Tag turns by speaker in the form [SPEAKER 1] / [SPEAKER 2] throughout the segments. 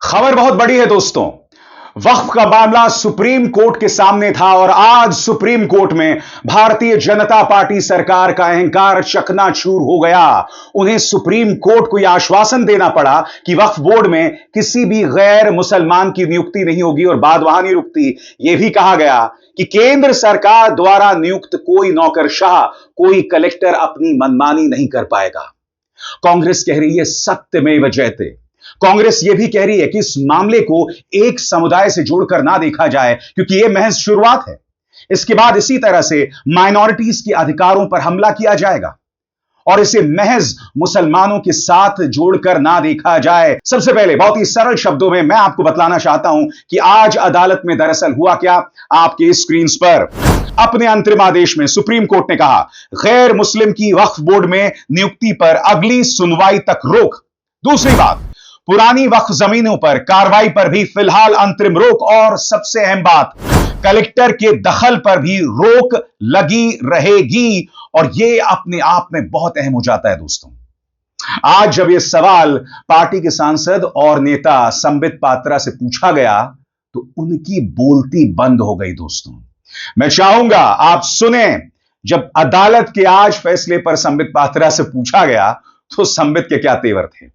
[SPEAKER 1] खबर बहुत बड़ी है दोस्तों। वक्फ का मामला सुप्रीम कोर्ट के सामने था और आज सुप्रीम कोर्ट में भारतीय जनता पार्टी सरकार का अहंकार चकनाचूर हो गया। उन्हें सुप्रीम कोर्ट को यह आश्वासन देना पड़ा कि वक्फ बोर्ड में किसी भी गैर मुसलमान की नियुक्ति नहीं होगी और बात वहां नहीं रुकती। यह भी कहा गया कि केंद्र सरकार द्वारा नियुक्त कोई नौकरशाह, कोई कलेक्टर अपनी मनमानी नहीं कर पाएगा। कांग्रेस कह रही है सत्यमेव जयते। कांग्रेस यह भी कह रही है कि इस मामले को एक समुदाय से जोड़कर ना देखा जाए क्योंकि यह महज शुरुआत है। इसके बाद इसी तरह से माइनॉरिटीज के अधिकारों पर हमला किया जाएगा और इसे महज मुसलमानों के साथ जोड़कर ना देखा जाए। सबसे पहले बहुत ही सरल शब्दों में मैं आपको बतलाना चाहता हूं कि आज अदालत में दरअसल हुआ क्या। आपके स्क्रीन पर अपने अंतरिम आदेश में सुप्रीम कोर्ट ने कहा, गैर मुस्लिम की वक्फ बोर्ड में नियुक्ति पर अगली सुनवाई तक रोक। दूसरी बात, पुरानी वक्फ जमीनों पर कार्रवाई पर भी फिलहाल अंतरिम रोक। और सबसे अहम बात, कलेक्टर के दखल पर भी रोक लगी रहेगी। और यह अपने आप में बहुत अहम हो जाता है दोस्तों। आज जब यह सवाल पार्टी के सांसद और नेता संबित पात्रा से पूछा गया तो उनकी बोलती बंद हो गई दोस्तों। मैं चाहूंगा आप सुने। जब अदालत के आज फैसले पर संबित पात्रा से पूछा गया तो संबित के क्या तेवर थे।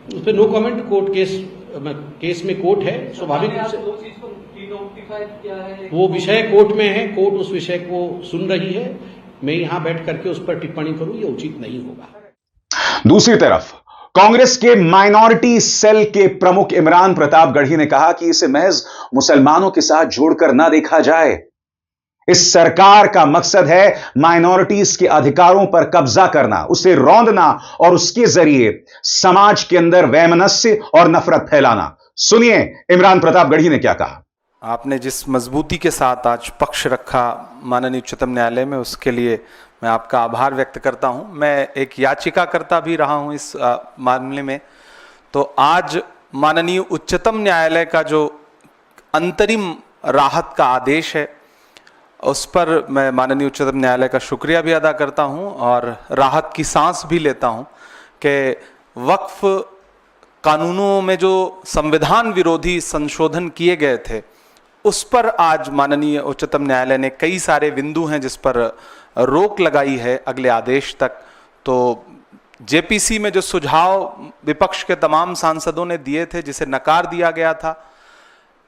[SPEAKER 2] उस पर नो कमेंट। कोर्ट केस में कोर्ट है, स्वाभाविक रूप से वो विषय कोर्ट में है, कोर्ट उस विषय को सुन रही है। मैं यहां बैठ करके उस पर टिप्पणी करूं यह उचित नहीं होगा।
[SPEAKER 1] दूसरी तरफ कांग्रेस के माइनॉरिटी सेल के प्रमुख इमरान प्रताप गढ़ी ने कहा कि इसे महज मुसलमानों के साथ जोड़कर ना देखा जाए। इस सरकार का मकसद है माइनॉरिटीज के अधिकारों पर कब्जा करना, उसे रौंदना और उसके जरिए समाज के अंदर वैमनस्य और नफरत फैलाना। सुनिए इमरान प्रताप गढ़ी ने क्या कहा।
[SPEAKER 3] आपने जिस मजबूती के साथ आज पक्ष रखा माननीय उच्चतम न्यायालय में, उसके लिए मैं आपका आभार व्यक्त करता हूं। मैं एक याचिकाकर्ता भी रहा हूं इस मामले में। तो आज माननीय उच्चतम न्यायालय का जो अंतरिम राहत का आदेश है उस पर मैं माननीय उच्चतम न्यायालय का शुक्रिया भी अदा करता हूं और राहत की सांस भी लेता हूं कि वक्फ कानूनों में जो संविधान विरोधी संशोधन किए गए थे उस पर आज माननीय उच्चतम न्यायालय ने कई सारे बिंदु हैं जिस पर रोक लगाई है अगले आदेश तक। तो जेपीसी में जो सुझाव विपक्ष के तमाम सांसदों ने दिए थे, जिसे नकार दिया गया था,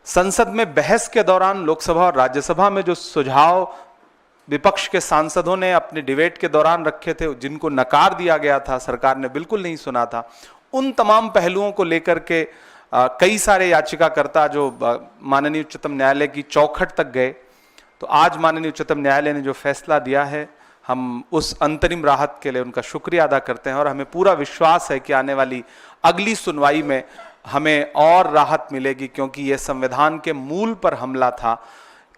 [SPEAKER 3] संसद में बहस के दौरान लोकसभा और राज्यसभा में जो सुझाव विपक्ष के सांसदों ने अपने डिबेट के दौरान रखे थे, जिनको नकार दिया गया था, सरकार ने बिल्कुल नहीं सुना था, उन तमाम पहलुओं को लेकर के कई सारे याचिकाकर्ता जो माननीय उच्चतम न्यायालय की चौखट तक गए। तो आज माननीय उच्चतम न्यायालय ने जो फैसला दिया है, हम उस अंतरिम राहत के लिए उनका शुक्रिया अदा करते हैं और हमें पूरा विश्वास है कि आने वाली अगली सुनवाई में हमें और राहत मिलेगी, क्योंकि यह संविधान के मूल पर हमला था।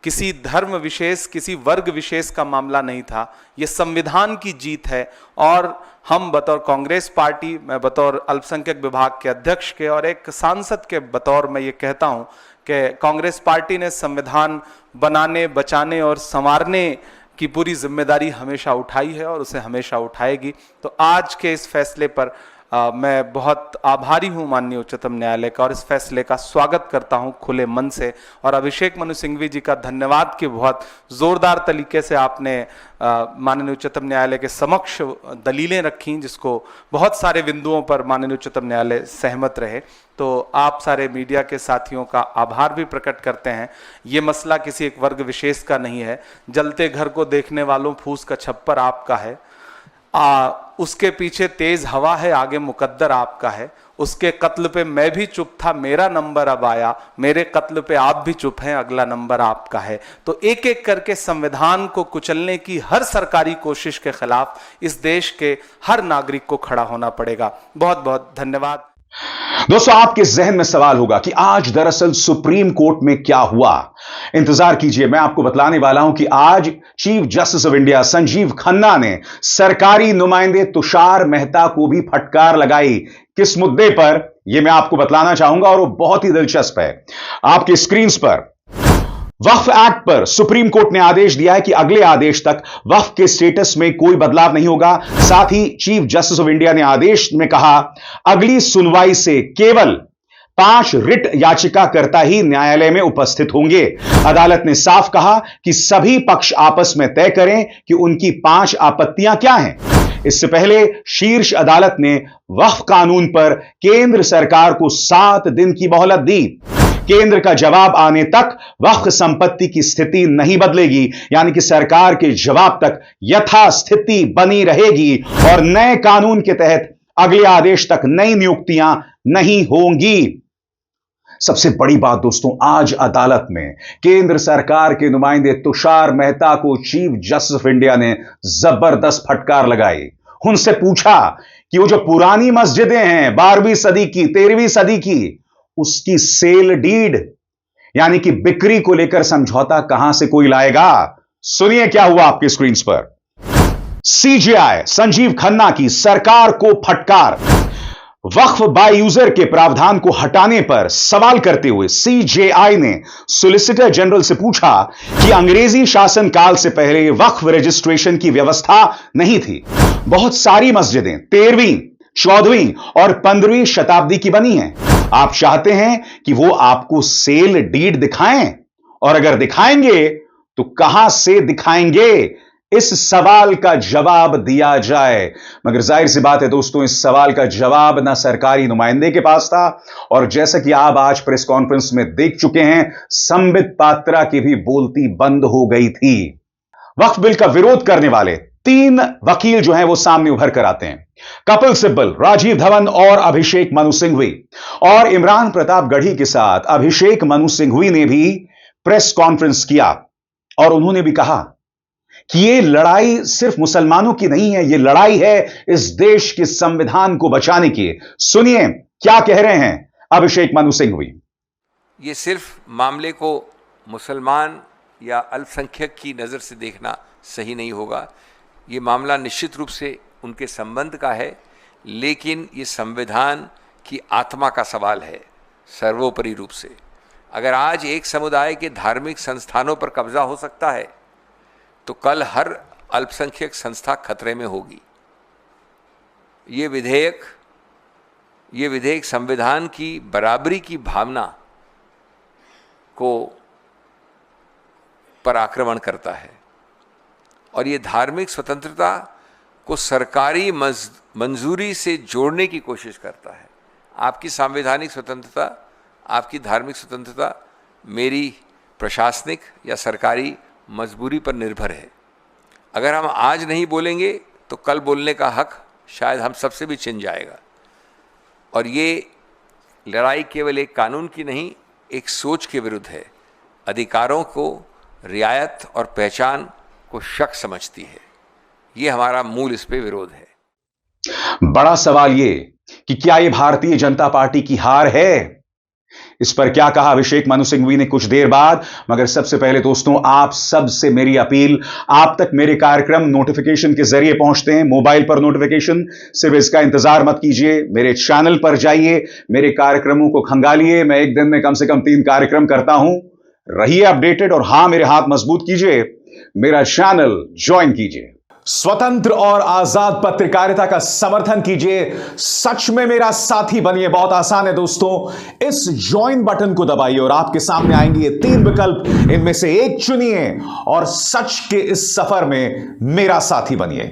[SPEAKER 3] किसी धर्म विशेष, किसी वर्ग विशेष का मामला नहीं था, यह संविधान की जीत है। और हम बतौर कांग्रेस पार्टी, मैं बतौर अल्पसंख्यक विभाग के अध्यक्ष के और एक सांसद के बतौर मैं ये कहता हूं कि कांग्रेस पार्टी ने संविधान बनाने, बचाने और संवारने की पूरी जिम्मेदारी हमेशा उठाई है और उसे हमेशा उठाएगी। तो आज के इस फैसले पर मैं बहुत आभारी हूं माननीय उच्चतम न्यायालय का और इस फैसले का स्वागत करता हूं खुले मन से। और अभिषेक मनु सिंघवी जी का धन्यवाद कि बहुत जोरदार तरीके से आपने माननीय उच्चतम न्यायालय के समक्ष दलीलें रखी, जिसको बहुत सारे बिंदुओं पर माननीय उच्चतम न्यायालय सहमत रहे। तो आप सारे मीडिया के साथियों का आभार भी प्रकट करते हैं। ये मसला किसी एक वर्ग विशेष का नहीं है। जलते घर को देखने वालों फूस का छप्पर आपका है, उसके पीछे तेज हवा है, आगे मुकद्दर आपका है। उसके कत्ल पे मैं भी चुप था, मेरा नंबर अब आया, मेरे कत्ल पे आप भी चुप हैं, अगला नंबर आपका है। तो एक एक करके संविधान को कुचलने की हर सरकारी कोशिश के खिलाफ इस देश के हर नागरिक को खड़ा होना पड़ेगा। बहुत बहुत धन्यवाद।
[SPEAKER 1] दोस्तों, आपके जहन में सवाल होगा कि आज दरअसल सुप्रीम कोर्ट में क्या हुआ। इंतजार कीजिए, मैं आपको बतलाने वाला हूं कि आज chief justice of India Sanjeev Khanna ने सरकारी नुमाइंदे तुषार मेहता को भी फटकार लगाई। किस मुद्दे पर, यह मैं आपको बतलाना चाहूंगा और वो बहुत ही दिलचस्प है। आपके स्क्रीन पर वक्फ एक्ट पर सुप्रीम कोर्ट ने आदेश दिया है कि अगले आदेश तक वक्फ के स्टेटस में कोई बदलाव नहीं होगा। साथ ही चीफ जस्टिस ऑफ इंडिया ने आदेश में कहा, अगली सुनवाई से केवल 5 रिट याचिकाकर्ता ही न्यायालय में उपस्थित होंगे। अदालत ने साफ कहा कि सभी पक्ष आपस में तय करें कि उनकी 5 आपत्तियां क्या हैं। इससे पहले शीर्ष अदालत ने वक्फ कानून पर केंद्र सरकार को 7 दिन की मोहलत दी। केंद्र का जवाब आने तक वक्फ संपत्ति की स्थिति नहीं बदलेगी, यानी कि सरकार के जवाब तक यथास्थिति बनी रहेगी और नए कानून के तहत अगले आदेश तक नई नियुक्तियां नहीं होंगी। सबसे बड़ी बात दोस्तों, आज अदालत में केंद्र सरकार के नुमाइंदे तुषार मेहता को चीफ जस्टिस ऑफ इंडिया ने जबरदस्त फटकार लगाई। उनसे पूछा कि वो जो पुरानी मस्जिदें हैं 12वीं सदी की, 13वीं सदी की, उसकी सेल डीड यानी कि बिक्री को लेकर समझौता कहां से कोई लाएगा। सुनिए क्या हुआ आपकी स्क्रीन पर। सीजेआई संजीव खन्ना की सरकार को फटकार। वक्फ बाय यूजर के प्रावधान को हटाने पर सवाल करते हुए सीजेआई ने सॉलिसिटर जनरल से पूछा कि अंग्रेजी शासन काल से पहले वक्फ रजिस्ट्रेशन की व्यवस्था नहीं थी। बहुत सारी मस्जिदें 13वीं, 14वीं और 15वीं शताब्दी की बनी हैं। आप चाहते हैं कि वो आपको सेल डीड दिखाएं, और अगर दिखाएंगे तो कहां से दिखाएंगे, इस सवाल का जवाब दिया जाए। मगर जाहिर सी बात है दोस्तों, इस सवाल का जवाब ना सरकारी नुमाइंदे के पास था, और जैसा कि आप आज प्रेस कॉन्फ्रेंस में देख चुके हैं, संबित पात्रा की भी बोलती बंद हो गई थी। वक्फ बिल का विरोध करने वाले 3 वकील जो हैं वो सामने उभर कर आते हैं। कपिल सिब्बल, राजीव धवन और अभिषेक मनु सिंघवी। और इमरान प्रताप गढ़ी के साथ अभिषेक मनु सिंघवी ने भी प्रेस कॉन्फ्रेंस किया और उन्होंने भी कहा कि ये लड़ाई सिर्फ मुसलमानों की नहीं है, ये लड़ाई है इस देश के संविधान को बचाने की। सुनिए क्या कह रहे हैं अभिषेक मनु सिंघवी।
[SPEAKER 4] ये सिर्फ मामले को मुसलमान या अल्पसंख्यक की नज़र से देखना सही नहीं होगा। ये मामला निश्चित रूप से उनके संबंध का है, लेकिन ये संविधान की आत्मा का सवाल है सर्वोपरि रूप से। अगर आज एक समुदाय के धार्मिक संस्थानों पर कब्जा हो सकता है, तो कल हर अल्पसंख्यक संस्था खतरे में होगी। ये विधेयक संविधान की बराबरी की भावना को पर आक्रमण करता है, और ये धार्मिक स्वतंत्रता को सरकारी मंजूरी से जोड़ने की कोशिश करता है। आपकी संवैधानिक स्वतंत्रता, आपकी धार्मिक स्वतंत्रता मेरी प्रशासनिक या सरकारी मजबूरी पर निर्भर है। अगर हम आज नहीं बोलेंगे तो कल बोलने का हक शायद हम सबसे भी छिन जाएगा। और ये लड़ाई केवल एक कानून की नहीं, एक सोच के विरुद्ध है। अधिकारों को रियायत और पहचान को शक समझती है। ये हमारा मूल इस पे विरोध है।
[SPEAKER 1] बड़ा सवाल ये कि क्या ये भारतीय जनता पार्टी की हार है? इस पर क्या कहा अभिषेक मनु सिंघवी ने कुछ देर बाद। मगर सबसे पहले दोस्तों, आप सबसे मेरी अपील, आप तक मेरे कार्यक्रम नोटिफिकेशन के जरिए पहुंचते हैं, मोबाइल पर नोटिफिकेशन। सिर्फ इसका इंतजार मत कीजिए, मेरे चैनल पर जाइए, मेरे कार्यक्रमों को खंगालिए। मैं एक दिन में कम से कम 3 कार्यक्रम करता हूं। रहिए अपडेटेड, और हां, मेरे हाथ मजबूत कीजिए, मेरा चैनल ज्वाइन कीजिए। स्वतंत्र और आजाद पत्रकारिता का समर्थन कीजिए, सच में मेरा साथी बनिए। बहुत आसान है दोस्तों, इस ज्वाइन बटन को दबाइए और आपके सामने आएंगे ये 3 विकल्प, इनमें से एक चुनिए और सच के इस सफर में मेरा साथी बनिए।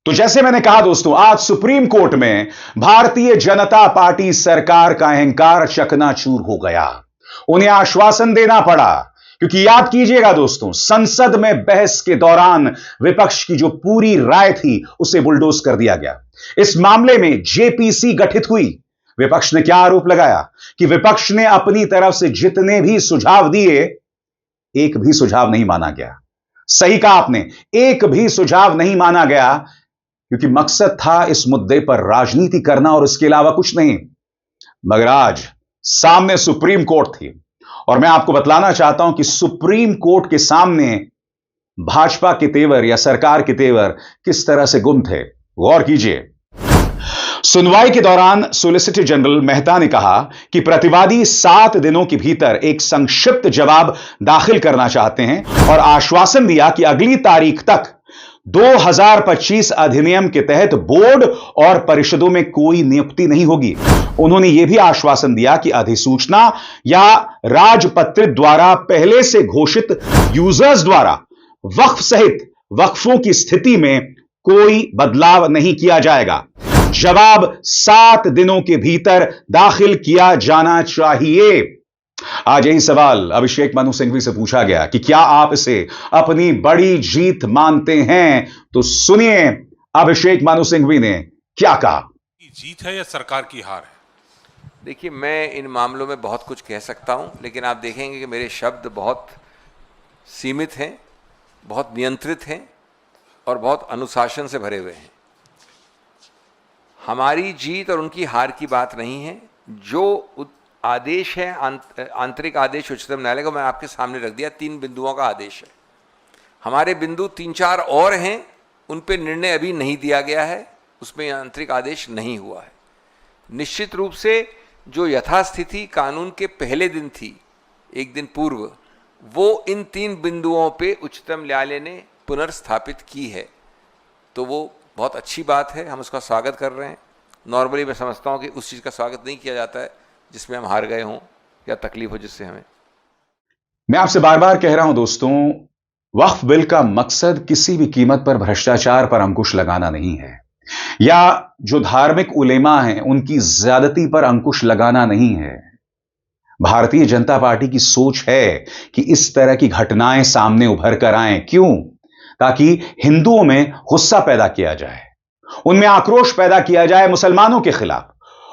[SPEAKER 1] तो जैसे मैंने कहा दोस्तों, आज सुप्रीम कोर्ट में भारतीय जनता पार्टी सरकार का अहंकार चकनाचूर हो गया। उन्हें आश्वासन देना पड़ा, क्योंकि याद कीजिएगा दोस्तों, संसद में बहस के दौरान विपक्ष की जो पूरी राय थी उसे बुलडोज कर दिया गया। इस मामले में जेपीसी गठित हुई। विपक्ष ने क्या आरोप लगाया कि विपक्ष ने अपनी तरफ से जितने भी सुझाव दिए, एक भी सुझाव नहीं माना गया। सही कहा आपने, एक भी सुझाव नहीं माना गया, क्योंकि मकसद था इस मुद्दे पर राजनीति करना और इसके अलावा कुछ नहीं। मगर आज सामने सुप्रीम कोर्ट थी, और मैं आपको बतलाना चाहता हूं कि सुप्रीम कोर्ट के सामने भाजपा के तेवर या सरकार के तेवर किस तरह से गुम थे। गौर कीजिए, सुनवाई के दौरान सॉलिसिटर जनरल मेहता ने कहा कि प्रतिवादी 7 दिनों के भीतर एक संक्षिप्त जवाब दाखिल करना चाहते हैं और आश्वासन दिया कि अगली तारीख तक 2025 अधिनियम के तहत बोर्ड और परिषदों में कोई नियुक्ति नहीं होगी। उन्होंने यह भी आश्वासन दिया कि अधिसूचना या राजपत्रित द्वारा पहले से घोषित यूजर्स द्वारा वक्फ सहित वक्फों की स्थिति में कोई बदलाव नहीं किया जाएगा। जवाब 7 दिनों के भीतर दाखिल किया जाना चाहिए। आज यही सवाल अभिषेक मनु सिंघवी से पूछा गया कि क्या आप इसे अपनी बड़ी जीत मानते हैं? तो सुनिए अभिषेक मनु सिंघवी ने क्या कहा।
[SPEAKER 5] जीत है या सरकार की हार है?
[SPEAKER 4] देखिए, मैं इन मामलों में बहुत कुछ कह सकता हूं, लेकिन आप देखेंगे कि मेरे शब्द बहुत सीमित हैं, बहुत नियंत्रित हैं और बहुत अनुशासन से भरे हुए हैं। हमारी जीत और उनकी हार की बात नहीं है। जो आदेश है, आंतरिक आदेश उच्चतम न्यायालय का, मैं आपके सामने रख दिया। 3 बिंदुओं का आदेश है। हमारे बिंदु 3-4 और हैं, उन पे निर्णय अभी नहीं दिया गया है, उसमें आंतरिक आदेश नहीं हुआ है। निश्चित रूप से जो यथास्थिति कानून के पहले दिन थी, एक दिन पूर्व, वो इन 3 बिंदुओं पे उच्चतम न्यायालय ने पुनर्स्थापित की है, तो वो बहुत अच्छी बात है, हम उसका स्वागत कर रहे हैं। नॉर्मली मैं समझता हूँ कि उस चीज़ का स्वागत नहीं किया जाता है जिसमें हम हार गए हों या तकलीफ हो जिससे हमें।
[SPEAKER 1] मैं आपसे बार बार कह रहा हूं दोस्तों, वक्फ बिल का मकसद किसी भी कीमत पर भ्रष्टाचार पर अंकुश लगाना नहीं है, या जो धार्मिक उलेमा हैं उनकी ज्यादती पर अंकुश लगाना नहीं है। भारतीय जनता पार्टी की सोच है कि इस तरह की घटनाएं सामने उभर कर आएं। क्यों? ताकि हिंदुओं में गुस्सा पैदा किया जाए, उनमें आक्रोश पैदा किया जाए मुसलमानों के खिलाफ।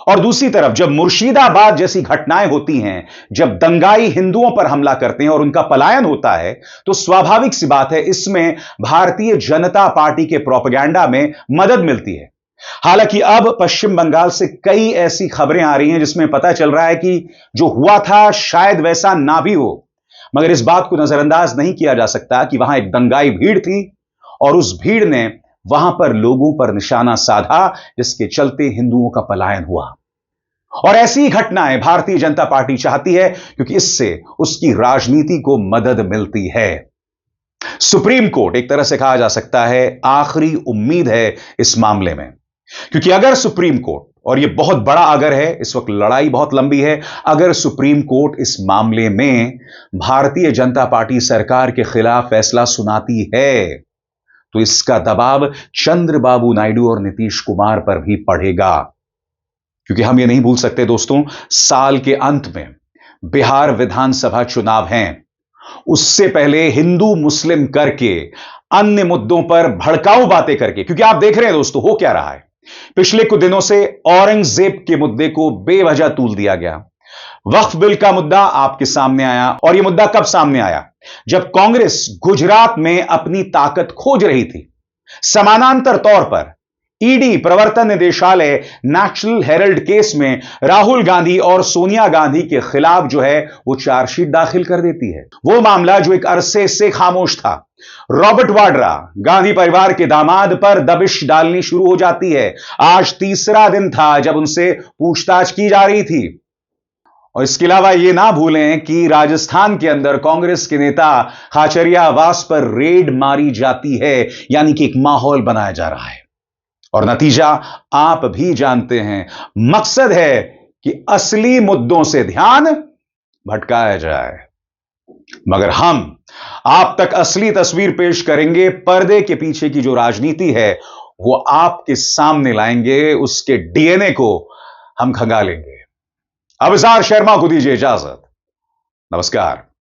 [SPEAKER 1] और दूसरी तरफ जब मुर्शिदाबाद जैसी घटनाएं होती हैं, जब दंगाई हिंदुओं पर हमला करते हैं और उनका पलायन होता है, तो स्वाभाविक सी बात है इसमें भारतीय जनता पार्टी के प्रोपेगेंडा में मदद मिलती है। हालांकि अब पश्चिम बंगाल से कई ऐसी खबरें आ रही हैं जिसमें पता चल रहा है कि जो हुआ था शायद वैसा ना भी हो, मगर इस बात को नजरअंदाज नहीं किया जा सकता कि वहां एक दंगाई भीड़ थी और उस भीड़ ने वहां पर लोगों पर निशाना साधा, जिसके चलते हिंदुओं का पलायन हुआ। और ऐसी घटनाएं भारतीय जनता पार्टी चाहती है क्योंकि इससे उसकी राजनीति को मदद मिलती है। सुप्रीम कोर्ट एक तरह से कहा जा सकता है आखिरी उम्मीद है इस मामले में, क्योंकि अगर सुप्रीम कोर्ट, और यह बहुत बड़ा अगर है, इस वक्त लड़ाई बहुत लंबी है, अगर सुप्रीम कोर्ट इस मामले में भारतीय जनता पार्टी सरकार के खिलाफ फैसला सुनाती है, तो इसका दबाव चंद्रबाबू नायडू और नीतीश कुमार पर भी पड़ेगा। क्योंकि हम ये नहीं भूल सकते दोस्तों, साल के अंत में बिहार विधानसभा चुनाव हैं। उससे पहले हिंदू मुस्लिम करके, अन्य मुद्दों पर भड़काऊ बातें करके, क्योंकि आप देख रहे हैं दोस्तों हो क्या रहा है, पिछले कुछ दिनों से औरंगजेब के मुद्दे को बेवजह तूल दिया गया। वक्फ बिल का मुद्दा आपके सामने आया, और यह मुद्दा कब सामने आया? जब कांग्रेस गुजरात में अपनी ताकत खोज रही थी। समानांतर तौर पर ईडी, प्रवर्तन निदेशालय, नेशनल हेरल्ड केस में राहुल गांधी और सोनिया गांधी के खिलाफ जो है वो चार्जशीट दाखिल कर देती है। वो मामला जो एक अरसे से खामोश था, रॉबर्ट वाड्रा, गांधी परिवार के दामाद पर दबिश डालनी शुरू हो जाती है। आज तीसरा दिन था जब उनसे पूछताछ की जा रही थी। और इसके अलावा यह ना भूलें कि राजस्थान के अंदर कांग्रेस के नेता खाचरिया आवास पर रेड मारी जाती है, यानी कि एक माहौल बनाया जा रहा है। और नतीजा आप भी जानते हैं, मकसद है कि असली मुद्दों से ध्यान भटकाया जाए। मगर हम आप तक असली तस्वीर पेश करेंगे, पर्दे के पीछे की जो राजनीति है वो आपके सामने लाएंगे, उसके डीएनए को हम खंगालेंगे। अभिसार शर्मा को दीजिए इजाजत। नमस्कार।